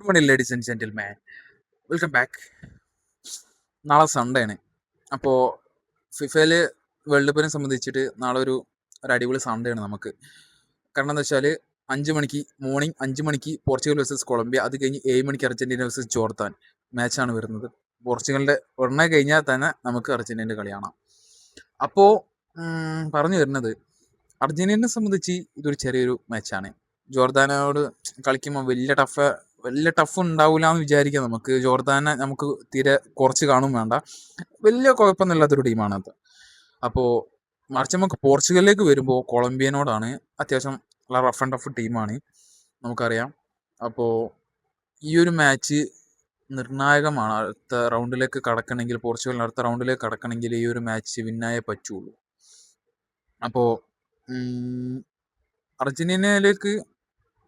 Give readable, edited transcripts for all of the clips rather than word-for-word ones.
Good morning ladies and gentleman, welcome back. നാളെ Sunday ആണ്. അപ്പോൾ ഫിഫയിൽ വേൾഡ് കപ്പിനെ സംബന്ധിച്ചിട്ട് നാളെ ഒരു അടിപൊളി സൺഡേ ആണ് നമുക്ക്. കാരണം എന്താ വെച്ചാൽ 5 മണിക്ക് മോർണിംഗ് 5 മണിക്ക് പോർച്ചുഗൽ വേഴ്സസ് കൊളംബിയ, അത് കഴിഞ്ഞ് 7 മണിക്ക് അർജന്റീന വേഴ്സസ് ജോർദാൻ മാച്ചാണ് വരുന്നത്. പോർച്ചുഗലിൻ്റെ ഉടനെ കഴിഞ്ഞാൽ തന്നെ നമുക്ക് അർജന്റീനയുടെ കളി കാണാം. അപ്പോൾ പറഞ്ഞു വരുന്നത്, അർജന്റീനയെ സംബന്ധിച്ച് ഇതൊരു ചെറിയൊരു മാച്ചാണ്. ജോർദാനോട് കളിക്കുമ്പോൾ വലിയ ടഫ് ഉണ്ടാവില്ല എന്ന് വിചാരിക്കാം. നമുക്ക് ജോർദാനെ നമുക്ക് തീരെ കുറച്ച് കാണും വേണ്ട, വലിയ കുഴപ്പമൊന്നുമില്ലാത്തൊരു ടീമാണത്. അപ്പോൾ മറിച്ച് നമുക്ക് പോർച്ചുഗലിലേക്ക് വരുമ്പോൾ കൊളംബിയനോടാണ് അത്യാവശ്യം നല്ല റഫ് ആൻഡ് ടഫ് ടീമാണ്, നമുക്കറിയാം. അപ്പോൾ ഈ ഒരു മാച്ച് നിർണായകമാണ്. അടുത്ത റൗണ്ടിലേക്ക് കടക്കണമെങ്കിൽ, പോർച്ചുഗലിന് അടുത്ത റൗണ്ടിലേക്ക് കടക്കണമെങ്കിൽ ഈ ഒരു മാച്ച് വിന്നായേ പറ്റുള്ളൂ. അപ്പോൾ അർജന്റീനയിലേക്ക്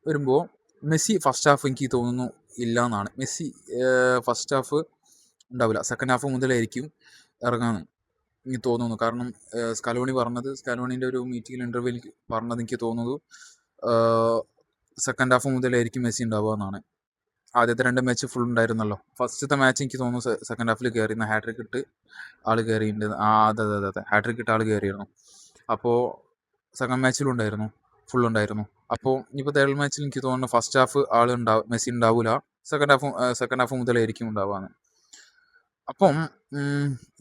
വരുമ്പോൾ മെസ്സി ഫസ്റ്റ് ഹാഫ് എനിക്ക് തോന്നുന്നു ഇല്ല എന്നാണ്. മെസ്സി ഫസ്റ്റ് ഹാഫ് ഉണ്ടാവില്ല, സെക്കൻഡ് ഹാഫ് മുതലായിരിക്കും ഇറങ്ങാമെന്ന് എനിക്ക് തോന്നുന്നു. കാരണം സ്കാലോണിൻ്റെ ഒരു മീറ്റിംഗിൽ ഇൻ്റർവ്യൂവിൽ പറഞ്ഞത് എനിക്ക് തോന്നുന്നത് സെക്കൻഡ് ഹാഫ് മുതലായിരിക്കും മെസ്സി ഉണ്ടാവുക എന്നാണ്. ആദ്യത്തെ 2 മാച്ച് ഫുൾ ഉണ്ടായിരുന്നല്ലോ. ഫസ്റ്റത്തെ മാച്ച് എനിക്ക് തോന്നുന്നു സെക്കൻഡ് ഹാഫിൽ കയറിയിരുന്ന ഹാട്രിക് ഇട്ട് ആൾ കയറിയിട്ടുണ്ട്. അതെ ഹാട്രിക് ഇട്ട് ആൾ കയറിയിരുന്നു. അപ്പോൾ സെക്കൻഡ് മാച്ചിലും ഉണ്ടായിരുന്നു, ഫുൾ ഉണ്ടായിരുന്നു. അപ്പോൾ ഇനിയിപ്പോൾ തേർഡ് മാച്ചിൽ എനിക്ക് തോന്നുന്നു ഫസ്റ്റ് ഹാഫ് മെസ്സി ഉണ്ടാവില്ല, സെക്കൻഡ് ഹാഫ് മുതലായിരിക്കും ഉണ്ടാവുകയെന്ന്. അപ്പം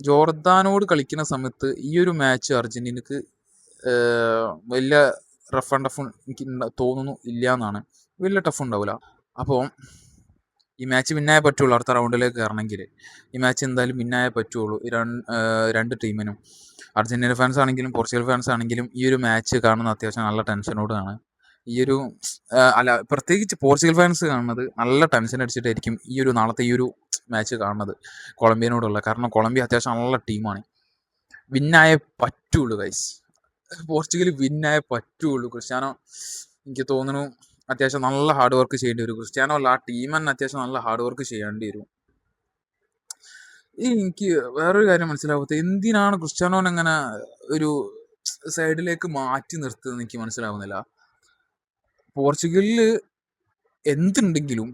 ജോർദാനോട് കളിക്കുന്ന സമയത്ത് ഈ ഒരു മാച്ച് അർജന്റീനക്ക് വലിയ റഫ് ആൻഡ് ടഫ് എനിക്ക് തോന്നുന്നു ഇല്ല എന്നാണ്. വലിയ ടഫ് ഉണ്ടാവില്ല. അപ്പോൾ ഈ മാച്ച് വിന്നായേ പറ്റുള്ളൂ. അടുത്ത റൗണ്ടിലേക്ക് കയറണമെങ്കിൽ ഈ മാച്ച് എന്തായാലും വിന്നായേ പറ്റുള്ളൂ. ഈ രണ്ട് ടീമിനും, അർജന്റീന ഫാൻസ് ആണെങ്കിലും പോർച്ചുഗൽ ഫാൻസ് ആണെങ്കിലും ഈ ഒരു മാച്ച് കാണുന്ന അത്യാവശ്യം നല്ല ടെൻഷനോടാണ്. പ്രത്യേകിച്ച് പോർച്ചുഗൽ ഫാൻസ് കാണുന്നത് നല്ല ടെൻഷൻ അടിച്ചിട്ടായിരിക്കും ഈ ഒരു നാളത്തെ ഈ ഒരു മാച്ച് കാണുന്നത് കൊളംബിയനോടുള്ള. കാരണം കൊളംബിയ അത്യാവശ്യം നല്ല ടീമാണ്. വിന്നായേ പറ്റുള്ളൂ ഗൈസ്, പോർച്ചുഗൽ വിന്നായേ പറ്റുള്ളൂ. ക്രിസ്ത്യാനോ എനിക്ക് തോന്നുന്നു അത്യാവശ്യം നല്ല ഹാർഡ് വർക്ക് ചെയ്യേണ്ടി വരും. ക്രിസ്ത്യാനോ അല്ല, ആ ടീം തന്നെ അത്യാവശ്യം നല്ല ഹാർഡ് വർക്ക് ചെയ്യേണ്ടി വരും. എനിക്ക് വേറൊരു കാര്യം മനസ്സിലാവാത്തത്, എന്തിനാണ് ക്രിസ്ത്യാനോനെ അങ്ങനെ ഒരു സൈഡിലേക്ക് മാറ്റി നിർത്തുന്നത് എനിക്ക് മനസ്സിലാവുന്നില്ല. പോർച്ചുഗലിൽ എന്തുണ്ടെങ്കിലും,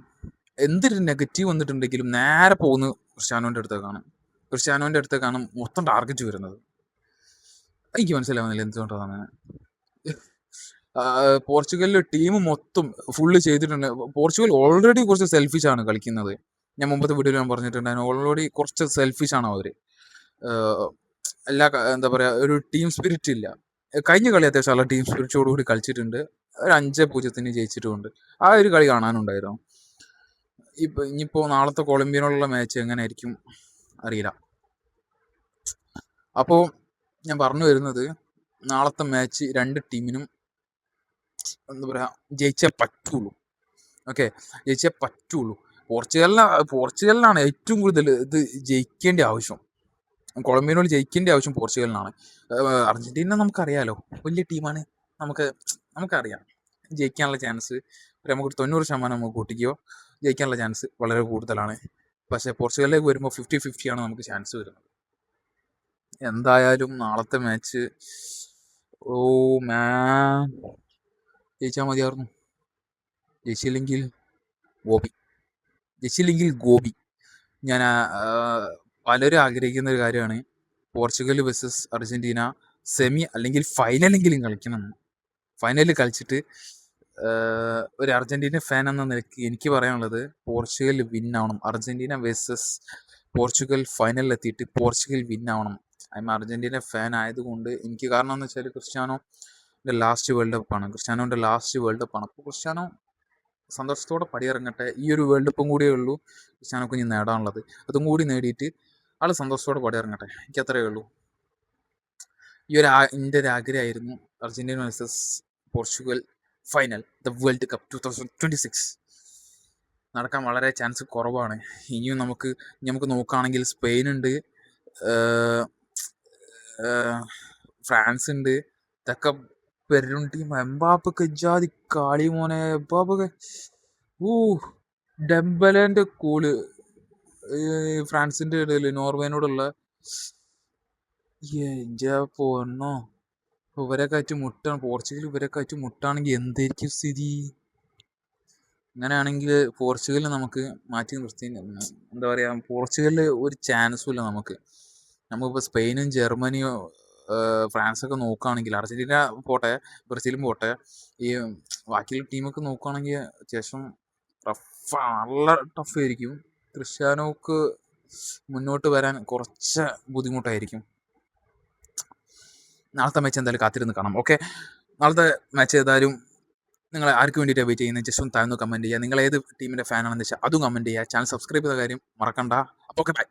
എന്തൊരു നെഗറ്റീവ് വന്നിട്ടുണ്ടെങ്കിലും നേരെ പോകുന്നത് ക്രിസ്ത്യാനോൻ്റെ അടുത്തേക്കാണ് മൊത്തം ടാർഗറ്റ് വരുന്നത്. എനിക്ക് മനസ്സിലാവുന്നില്ല എന്തുകൊണ്ടാണ്. പോർച്ചുഗലിൽ ടീം മൊത്തം ഫുള്ള് ചെയ്തിട്ടുണ്ട്. പോർച്ചുഗൽ ഓൾറെഡി കുറച്ച് സെൽഫിഷാണ് കളിക്കുന്നത്. ഞാൻ മുമ്പത്തെ വീഡിയോയിൽ ഞാൻ പറഞ്ഞിട്ടുണ്ടായിരുന്നു, ഓൾറെഡി കുറച്ച് സെൽഫിഷാണ് അവർ. എന്താ പറയുക, ഒരു ടീം സ്പിരിറ്റ് ഇല്ല. കഴിഞ്ഞ കളി അത്യാവശ്യം നല്ല ടീം സ്പിരിറ്റോടുകൂടി കളിച്ചിട്ടുണ്ട്. ഒരു 5-0 ജയിച്ചിട്ടുമുണ്ട്. ആ ഒരു കളി കാണാനുണ്ടായിരുന്നു. ഇനിയിപ്പോൾ നാളത്തെ കൊളംബിയനോടുള്ള മാച്ച് എങ്ങനെ ആയിരിക്കും അറിയില്ല. അപ്പോൾ ഞാൻ പറഞ്ഞു വരുന്നത്, നാളത്തെ മാച്ച് രണ്ട് ടീമിനും എന്താ പറയുക, ജയിച്ചേ പറ്റുള്ളൂ. ഓക്കെ, ജയിച്ചേ പറ്റുള്ളൂ. പോർച്ചുഗലിനാണ് ഏറ്റവും കൂടുതൽ ഇത് ജയിക്കേണ്ട ആവശ്യം. കൊളംബിയനോട് ജയിക്കേണ്ട ആവശ്യം പോർച്ചുഗലിനാണ്. അർജന്റീന നമുക്കറിയാലോ, വലിയ ടീമാണ്. നമുക്കറിയാം ജയിക്കാനുള്ള ചാൻസ് നമുക്ക് 90% നമുക്ക് കൂട്ടിക്കോ, ജയിക്കാനുള്ള ചാൻസ് വളരെ കൂടുതലാണ്. പക്ഷേ പോർച്ചുഗലിലേക്ക് വരുമ്പോൾ 50-50 ആണ് നമുക്ക് ചാൻസ് വരുന്നത്. എന്തായാലും നാളത്തെ മാച്ച് ജയിച്ചാൽ മതിയായിരുന്നു. ജയിച്ചില്ലെങ്കിൽ ഗോപി. ഞാൻ പലരും ആഗ്രഹിക്കുന്ന ഒരു കാര്യമാണ് പോർച്ചുഗൽ വേഴ്സസ് അർജന്റീന സെമി അല്ലെങ്കിൽ ഫൈനലെങ്കിലും കളിക്കണം. ഫൈനലിൽ കളിച്ചിട്ട് ഒരു അർജന്റീന ഫാൻ എന്ന നിലയ്ക്ക് എനിക്ക് പറയാനുള്ളത്, പോർച്ചുഗൽ വിന്നാവണം. അർജന്റീന വേഴ്സസ് പോർച്ചുഗൽ ഫൈനലിലെത്തിയിട്ട് പോർച്ചുഗൽ വിന്നാവണം. ഐ എം അർജന്റീന ഫാൻ ആയതുകൊണ്ട് എനിക്ക്. കാരണം എന്ന് വെച്ചാൽ ക്രിസ്ത്യാനോൻ്റെ ലാസ്റ്റ് വേൾഡ് കപ്പാണ്. അപ്പോൾ ക്രിസ്ത്യാനോ സന്തോഷത്തോടെ പടിയിറങ്ങട്ടെ. ഈ ഒരു വേൾഡ് കപ്പും കൂടിയേ ഉള്ളൂ ക്രിസ്ത്യാനോക്ക് ഇനി നേടാനുള്ളത്. അതും കൂടി നേടിയിട്ട് ആൾ സന്തോഷത്തോടെ പടിയിറങ്ങട്ടെ. എനിക്ക് അത്രയേ ഉള്ളൂ. എൻ്റെ ഒരു ആഗ്രഹമായിരുന്നു Argentina versus Portugal final, the world cup 2026 നടക്കാൻ വളരെ ചാൻസ് കുറവാണ്. ഇനിയും നമുക്ക് നോക്കുകയാണെങ്കിൽ സ്പെയിനുണ്ട്, ഫ്രാൻസ് ഉണ്ട്. ഇതൊക്കെ പെരും ടീം. എംബാപ്പക്ക് ജാതി കളി മോനെ. എംബാപ്പക്ക് ഡെംബലേൻ്റെ കൂള് ഫ്രാൻസിൻ്റെ ഇടയിൽ നോർവേനോടുള്ള പൊന്നോ. പോർച്ചുഗൽ ഇവരെ കാറ്റ് മുട്ടാണെങ്കിൽ എന്തായിരിക്കും സ്ഥിതി? അങ്ങനെയാണെങ്കിൽ പോർച്ചുഗൽ നമുക്ക് മാറ്റി നിർത്തി, എന്താ പറയുക, പോർച്ചുഗലിൽ ഒരു ചാൻസും ഇല്ല നമുക്ക്. നമുക്കിപ്പോൾ സ്പെയിനും ജർമ്മനിയോ ഫ്രാൻസൊക്കെ നോക്കുകയാണെങ്കിൽ, അർജൻറ്റീന പോട്ടെ, ബ്രസീലും പോട്ടെ, ഈ ബാക്കിയുള്ള ടീമൊക്കെ നോക്കുകയാണെങ്കിൽ അത്യാവശ്യം നല്ല ടഫായിരിക്കും. ക്രിസ്ത്യാനോക്ക് മുന്നോട്ട് വരാൻ കുറച്ച് ബുദ്ധിമുട്ടായിരിക്കും. നാളത്തെ മാച്ച് എന്തായാലും കാത്തിരുന്ന് കാണാം. ഓക്കെ, നാളത്തെ മാച്ച് ഏതായാലും നിങ്ങൾ ആർക്ക് വേണ്ടിയിട്ടാണ് വെയിറ്റ് ചെയ്യുന്നത് ജസ്റ്റ് ഒന്ന് താഴ്ന്നു കമൻറ്റ് ചെയ്യുക. നിങ്ങൾ ഏത് ടീമിൻ്റെ ഫാനാണെന്ന് വെച്ചാൽ അതും കമൻറ്റ് ചെയ്യുക. ചാനൽ സബ്സ്ക്രൈബ് ചെയ്ത കാര്യം മറക്കണ്ട. അപ്പോൾ ഓക്കെ, ബൈ.